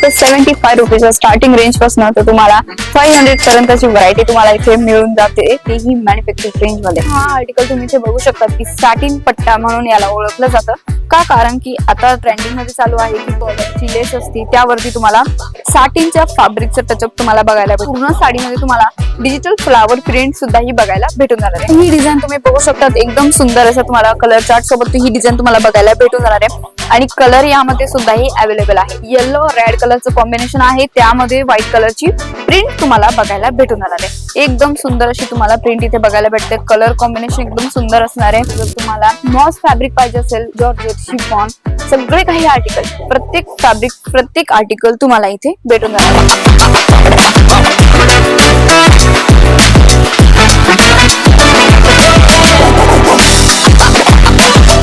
फक्त 75 rupees starting range पासून तर तुम्हाला 500 पर्यंतची व्हरायटी तुम्हाला इथे मिळून जाते, तेही मॅन्युफॅक्चर रेंज मध्ये. हा आर्टिकल तुम्ही इथे बघू शकता की सॅटिन पट्टा म्हणून याला ओळखलं जातं. का? कारण की आता ट्रेंडिंग मध्ये चालू आहे की कॉलरची लेस असते त्यावरती तुम्हाला सॅटिनच्या फॅब्रिकचं टचअप तुम्हाला बघायला भेटेल. पूर्ण साडीमध्ये तुम्हाला डिजिटल फ्लावर प्रिंट सुद्धा ही बघायला भेटून जाणार आहे. ही डिझाईन तुम्ही बघू शकता, एकदम सुंदर असं तुम्हाला कलर चार्ट सोबत ही डिझाईन तुम्हाला बघायला भेटून जाणार आहे. आणि कलर यामध्ये सुद्धा ही अवेलेबल आहे. येलो रेड कलरचं कॉम्बिनेशन आहे, त्यामध्ये व्हाईट कलरची प्रिंट तुम्हाला बघायला भेटून जाणार आहे. एकदम सुंदर अशी तुम्हाला प्रिंट इथे बघायला भेटते. कलर कॉम्बिनेशन एकदम सुंदर असणार आहे. जर तुम्हाला मॉस फॅब्रिक पाहिजे असेल, जॉर्जेट, शिफॉन, सगळे काही आर्टिकल, प्रत्येक फॅब्रिक, प्रत्येक आर्टिकल तुम्हाला इथे भेटून जाणार आहे.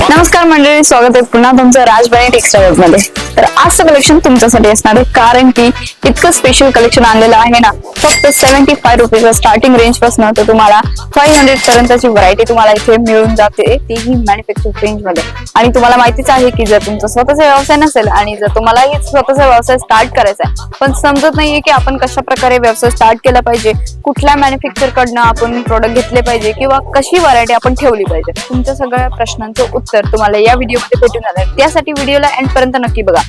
नमस्कार मंडळी, स्वागत आहे पुन्हा तुमचं राजबाई टेक्सटाइल्स मध्ये. तर आजचं कलेक्शन तुमच्यासाठी असणार आहे, कारण की इतकं स्पेशल कलेक्शन आणलेलं आहे ना. फक्त 75 रुपीज स्टार्टिंग रेंज पासून तर तुम्हाला 500 पर्यंतची व्हरायटी तुम्हाला इथे मिळून जाते, तेही मॅन्युफॅक्चर रेंज मध्ये. आणि तुम्हाला माहितीच आहे की जर तुमचा स्वतःचा व्यवसाय नसेल आणि जर तुम्हालाही स्वतःचा व्यवसाय स्टार्ट करायचा आहे पण समजत नाहीये की आपण कशा प्रकारे व्यवसाय स्टार्ट केला पाहिजे, कुठल्या मॅन्युफॅक्चर कडनं आपण प्रोडक्ट घेतले पाहिजे किंवा कशी व्हरायटी आपण ठेवली पाहिजे, तुमच्या सगळ्या प्रश्नांचं उत्तर तुम्हाला या व्हिडिओमध्ये भेटून जाणार आहे. त्यासाठी व्हिडिओला एंड पर्यंत नक्की बघा.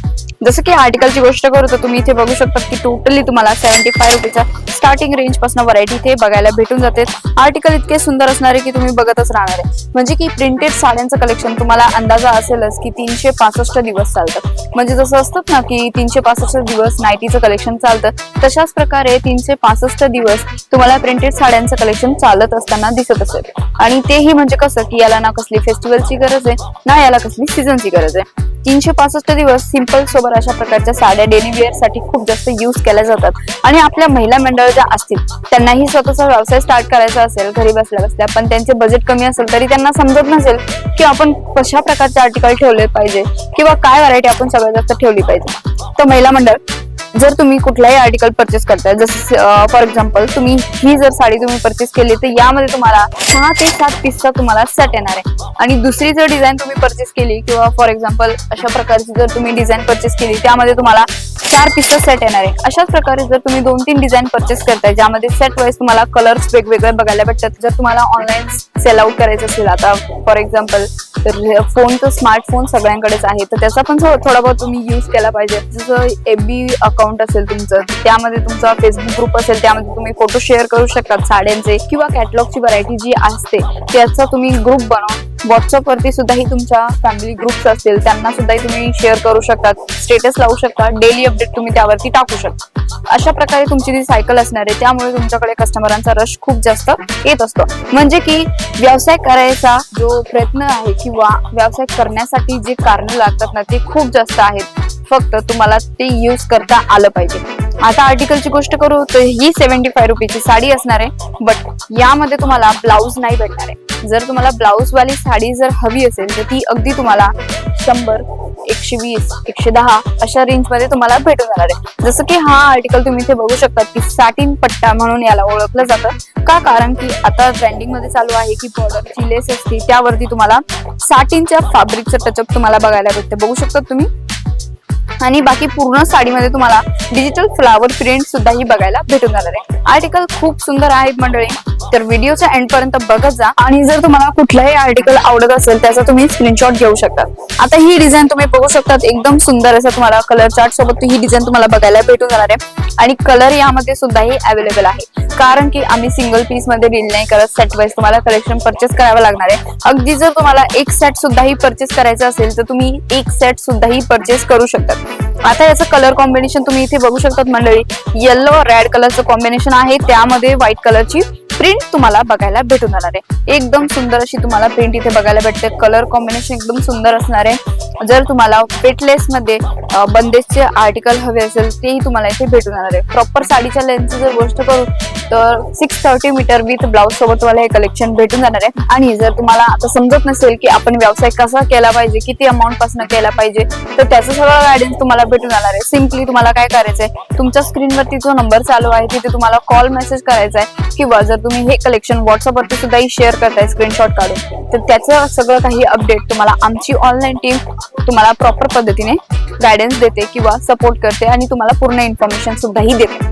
जसं की आर्टिकलची गोष्ट करू तर तुम्ही इथे बघू शकता की टोटली तुम्हाला 75 रुपीचा स्टार्टिंग रेंज पासून व्हरायटी इथे बघायला भेटून जाते. आर्टिकल इतके सुंदर असणार आहे की तुम्ही बघतच राहणार आहे. म्हणजे की प्रिंटेड साड्यांचं कलेक्शन तुम्हाला अंदाजा असेलच की 365 दिवस चालतं. म्हणजे जसं असतात ना की 365 दिवस नाईटीचं कलेक्शन चालतं, तशाच प्रकारे 365 दिवस तुम्हाला प्रिंटेड साड्यांचं कलेक्शन चालत असताना दिसत असेल. आणि तेही म्हणजे कसं की याला ना कसली फेस्टिवलची गरज आहे ना याला कसली सीझनची गरज आहे. 365 दिवस सिंपल सोबर अशा प्रकारच्या साड्या डेली वेअर साठी खूप जास्त युज केल्या जातात. आणि आपल्या महिला मंडळ ज्या असतील त्यांनाही स्वतःचा व्यवसाय स्टार्ट करायचा असेल घरी बसल्या बसल्या, पण त्यांचे बजेट कमी असेल तरी त्यांना समजत नसेल की आपण कशा प्रकारचे आर्टिकल ठेवले पाहिजे किंवा काय व्हरायटी आपण सगळ्यात जास्त ठेवली पाहिजे. तर महिला मंडळ, जर तुम्ही कुठलाही आर्टिकल परचेस करताय, जसं फॉर एक्झाम्पल तुम्ही ही जर साडी तुम्ही परचेस केली तर यामध्ये तुम्हाला 6 ते 7 पीसचा तुम्हाला सेट येणार आहे. आणि दुसरी जर डिझाईन तुम्ही परचेस केली किंवा फॉर एक्झाम्पल अशा प्रकारची जर तुम्ही डिझाईन परचेस केली त्यामध्ये तुम्हाला 4 पीसचा सेट येणार आहे. अशाच प्रकारे जर तुम्ही 2-3 डिझाईन परचेस करताय ज्यामध्ये सेट वाईज तुम्हाला कलर्स वेगवेगळे बघायला भेटतात. जर तुम्हाला ऑनलाईन सेल आउट करायचं असेल, आता फॉर एक्झाम्पल तर फोन तर स्मार्टफोन सगळ्यांकडेच आहे, तर त्याचा पण थोडा बहुत तुम्ही युज केला पाहिजे. जसं FB अकाउंट असेल तुमचं, त्यामध्ये तुमचा फेसबुक ग्रुप असेल, त्यामध्ये तुम्ही फोटो शेअर करू शकता साड्यांचे किंवा कॅटलॉगची व्हरायटी जी असते त्याचा तुम्ही ग्रुप बनवून व्हॉट्सअप वरती सुद्धाही तुमच्या फॅमिली ग्रुप्स असतील त्यांना सुद्धा तुम्ही शेअर करू शकता, स्टेटस लावू शकता, डेली अपडेट तुम्ही त्यावरती टाकू शकता. अशा प्रकारे तुमची जी सायकल असणार आहे त्यामुळे तुमच्याकडे कस्टमरांचा रश खूप जास्त येत असतो. म्हणजे की व्यवसाय करायचा जो प्रयत्न आहे किंवा व्यवसाय करण्यासाठी जे कारण लागतात ना ते खूप जास्त आहेत, फक्त तुम्हाला ते यूज करता आलं पाहिजे. आता आर्टिकलची गोष्ट करू तर ही 75 रुपयाची साडी असणार आहे, बट यामध्ये तुम्हाला ब्लाऊज नाही भेटणार आहे. जर तुम्हाला ब्लाऊज वाली साडी जर हवी असेल तर ती अगदी तुम्हाला 100, 120, 110 अशा रेंज मध्ये तुम्हाला भेटून जाणार आहे. जसं की हा आर्टिकल तुम्ही इथे बघू शकता की सॅटिन पट्टा म्हणून याला ओळखलं जातं. का? कारण की आता ट्रेंडिंग मध्ये चालू आहे की कॉलरची लेस असते त्यावरती तुम्हाला सॅटिनच्या फॅब्रिकचं टचअप तुम्हाला बघायला भेटते, बघू शकता तुम्ही. आणि बाकी पूर्ण साडीमध्ये तुम्हाला डिजिटल फ्लावर प्रिंट सुद्धा ही बघायला भेटून जाणार आहे. आर्टिकल खूप सुंदर आहे मंडळी, तर व्हिडिओच्या एंड पर्यंत बघत जा. आणि जर तुम्हाला कुठलाही आर्टिकल आवडत असेल त्याचा तुम्ही स्क्रीनशॉट घेऊ शकता. आता ही डिझाईन तुम्ही बघू शकता, एकदम सुंदर असं तुम्हाला कलर चार्ट सोबत ही डिझाईन तुम्हाला बघायला भेटून जाणार आहे. आणि कलर यामध्ये सुद्धा ही अवेलेबल आहे, कारण की आम्ही सिंगल पीस मध्ये डील नाही करत, सेट वाईज तुम्हाला कलेक्शन परचेस करावं लागणार आहे. अगदी जर तुम्हाला एक सेट सुद्धा ही परचेस करायचं असेल तर तुम्ही एक सेट सुद्धा ही परचेस करू शकता. आता याचं कलर कॉम्बिनेशन तुम्ही इथे बघू शकतात मंडळी, येलो रेड कलरचं कॉम्बिनेशन आहे, त्यामध्ये व्हाईट कलरची प्रिंट तुम्हाला बघायला भेटून जाणार आहे. एकदम सुंदर अशी तुम्हाला प्रिंट इथे बघायला भेटते. कलर कॉम्बिनेशन एकदम सुंदर असणार आहे. जर तुम्हाला वेटलेस मध्ये बंदेजचे आर्टिकल हवे असेल तेही तुम्हाला इथे भेटून जाणार आहे. प्रॉपर साडीच्या लेंथची जर गोष्ट करू तर 630 मीटर विथ ब्लाउज सोबत तुम्हाला हे कलेक्शन भेटून जाणार आहे. आणि जर तुम्हाला आता समजत नसेल की आपण व्यवसाय कसा केला पाहिजे, किती अमाऊंट पासून केला पाहिजे, तर त्याचं सगळं गायडन्स तुम्हाला भेटून जाणार आहे. सिम्पली तुम्हाला काय करायचंय, तुमच्या स्क्रीनवरती जो नंबर चालू आहे तिथे तुम्हाला कॉल मेसेज करायचा आहे. किंवा जर तुम्ही हे कलेक्शन व्हॉट्सअपवरती सुद्धाही शेअर करताय स्क्रीनशॉट काढून, तर त्याचं सगळं काही अपडेट तुम्हाला आमची ऑनलाईन टीम तुम्हाला प्रॉपर पद्धतीने गायडन्स देते किंवा सपोर्ट करते आणि तुम्हाला पूर्ण इन्फॉर्मेशन सुद्धाही देते.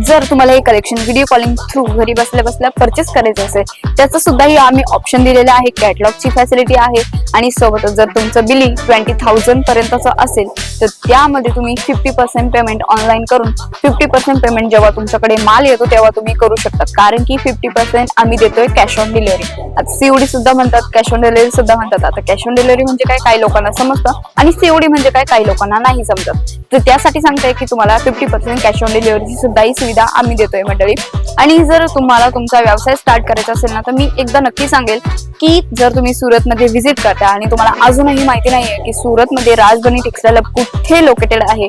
जर तुम्हाला हे कलेक्शन व्हिडिओ कॉलिंग थ्रू घरी बसल्या बसल्या परचेस करायचं असेल, त्याचं सुद्धाही आम्ही ऑप्शन दिलेलं आहे. कॅटलॉगची फॅसिलिटी आहे आणि सोबतच जर तुमचं बिलिंग 20,000 पर्यंतचं असेल तर त्यामध्ये तुम्ही 50% पेमेंट ऑनलाईन करून 50% पेमेंट जेव्हा तुमच्याकडे माल येतो तेव्हा तुम्ही करू शकता. कारण की 50% आम्ही देतोय कॅश ऑन डिलिव्हरी. आता सीओडी सुद्धा म्हणतात, कॅश ऑन डिलिव्हरी सुद्धा म्हणतात. आता कॅश ऑन डिलिव्हरी म्हणजे काय काही लोकांना समजतं आणि सीओडी म्हणजे काय काही लोकांना नाही समजत. तर त्यासाठी सांगताय की तुम्हाला 50% कॅश ऑन डिलिव्हरीची सुद्धा ही सुविधा आम्ही देतोय मंडळी. आणि जर तुम्हाला तुमचा व्यवसाय स्टार्ट करायचा असेल ना, तर मी एकदा नक्की सांगेल की जर तुम्ही सुरतमध्ये व्हिजिट करता आणि तुम्हाला अजूनही माहिती नाहीये की सुरतमध्ये राजबनी टेक्सटाईल कुठे लोकेटेड आहे,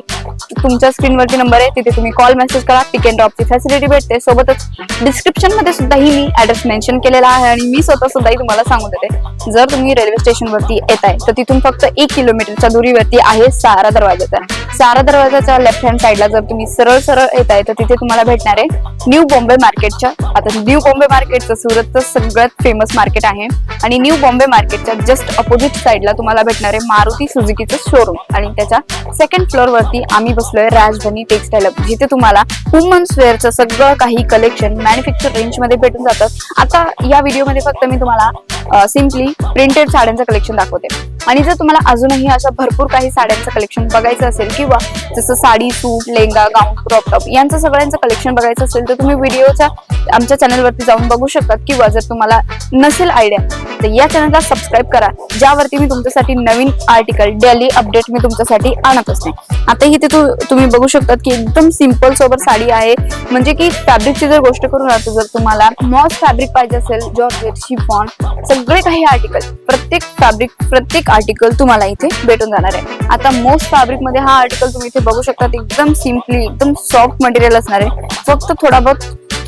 तुमच्या स्क्रीनवरती नंबर आहे, तिथे तुम्ही कॉल मेसेज करा. पिक अँड ड्रॉपची फॅसिलिटी भेटते. सोबतच डिस्क्रिप्शन मध्ये सुद्धाही मी ऍड्रेस मेन्शन केलेला आहे आणि मी स्वतः सुद्धाही तुम्हाला सांगून देते. जर तुम्ही रेल्वे स्टेशन वरती येताय तर तिथून फक्त 1 किलोमीटरच्या दूरीवरती आहे सहारा दरवाजाचा. सहारा दरवाजाच्या लेफ्ट हँड साईडला जर तुम्ही सरळ सरळ येताय तर तिथे तुम्हाला भेटणार आहे न्यू बॉम्बे मार्केटच्या. आता न्यू बॉम्बे मार्केटचं सुरतचं सगळ्यात फेमस मार्केट आहे आणि न्यू बॉम्बे मार्केटच्या जस्ट अपोजिट साईडला तुम्हाला भेटणार आहे मारुती सुझुकीचं शोरूम आणि त्याच्या सेकंड फ्लोअर वरती आम्ही बसलोय राजधानी टेक्सटाईल, जिथे तुम्हाला वुमन्स वेअरचं सगळं काही कलेक्शन मॅन्युफॅक्चर रेंज मध्ये भेटून जातात. आता या व्हिडिओमध्ये फक्त मी तुम्हाला सिम्पली प्रिंटेड साड्यांचं कलेक्शन दाखवते आणि जर तुम्हाला अजूनही अशा भरपूर काही साड्यांचं कलेक्शन बघायचं असेल किंवा जसं साडी, सूट, लेहंगा, गाऊन, क्रॉप टॉप यांचं सगळ्यांचं कलेक्शन बघायचं असेल तर तुम्ही व्हिडिओच्या आमच्या चॅनलवरती जाऊन बघू शकतात. किंवा जर तुम्हाला नसेल आयडिया तर या चॅनलला सबस्क्राईब करा, ज्यावरती मी तुमच्यासाठी नवीन आर्टिकल डेली अपडेट मी तुमच्यासाठी आणत असते. आता इथे तुम्ही बघू शकतात की एकदम सिंपल सोबत साडी आहे. म्हणजे की फॅब्रिकची जर गोष्ट करू ना, तर जर तुम्हाला मॉस फॅब्रिक पाहिजे असेल, जॉर्जेट, शिफॉन, सगळे काही आर्टिकल, प्रत्येक फॅब्रिक, प्रत्येक आर्टिकल तुम्हाला इथे भेटून जाणार आहे. आता मोस्ट फॅब्रिक मध्ये हा आर्टिकल तुम्ही इथे बघू शकता. एकदम सिम्पली एकदम सॉफ्ट मटेरियल असणार आहे. फक्त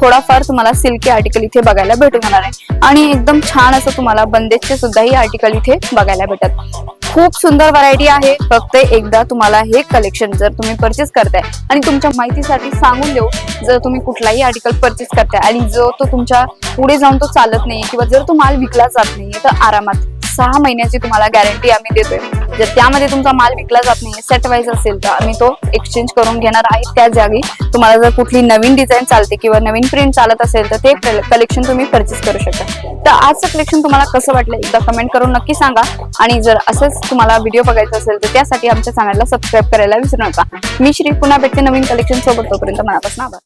थोडाफार तुम्हाला सिल्की आर्टिकल इथे बघायला भेटून जाणार आहे आणि एकदम छान असं तुम्हाला बंदेजचे सुद्धाही आर्टिकल इथे बघायला भेटतात. खूप सुंदर व्हरायटी आहे. फक्त एकदा तुम्हाला हे कलेक्शन जर तुम्ही परचेस करताय आणि तुमच्या माहितीसाठी सांगून देऊ, जर तुम्ही कुठलाही आर्टिकल परचेस करताय आणि जो तो तुमच्या पुढे जाऊन तो चालत नाही किंवा जर तो माल विकला जात नाहीये, तर आरामात 6 महिन्याची तुम्हाला गॅरंटी आम्ही देतोय. जर त्यामध्ये तुमचा माल विकला जात नाहीये, सेट वाईज असेल, तर आम्ही तो एक्सचेंज करून घेणार आहे. त्या जागी तुम्हाला जर कुठली नवीन डिझाईन चालते किंवा नवीन प्रिंट चालत असेल तर ते कलेक्शन तुम्ही परचेस करू शकता. तर आजचं कलेक्शन तुम्हाला कसं वाटलं एकदा कमेंट करून नक्की सांगा आणि जर असंच तुम्हाला व्हिडिओ बघायचा असेल तर त्यासाठी आमच्या चॅनलला सबस्क्राईब करायला विसरू नका. मी श्री पुन्हा भेटते नवीन कलेक्शन सोबत. तोपर्यंत मनापासून आभार.